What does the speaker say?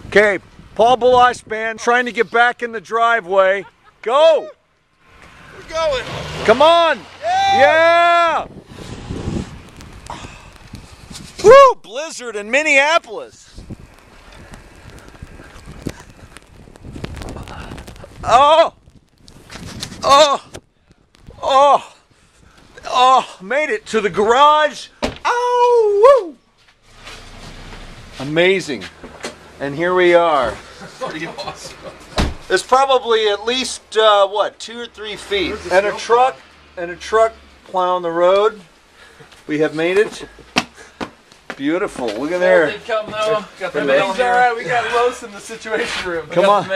Okay, Paul Baloche band trying to get back in the driveway. Go! We're going. Come on! Yeah! Yeah! Woo! Blizzard in Minneapolis. Oh! Oh! Oh! Oh! Made it to the garage. Oh! Woo! Amazing. And here we are. Pretty awesome. It's probably at least what, 2 or 3 feet. And a truck plowing the road. We have made it. Beautiful. Look at there. Got the mail. Alright, we got Los in the situation room. Come on.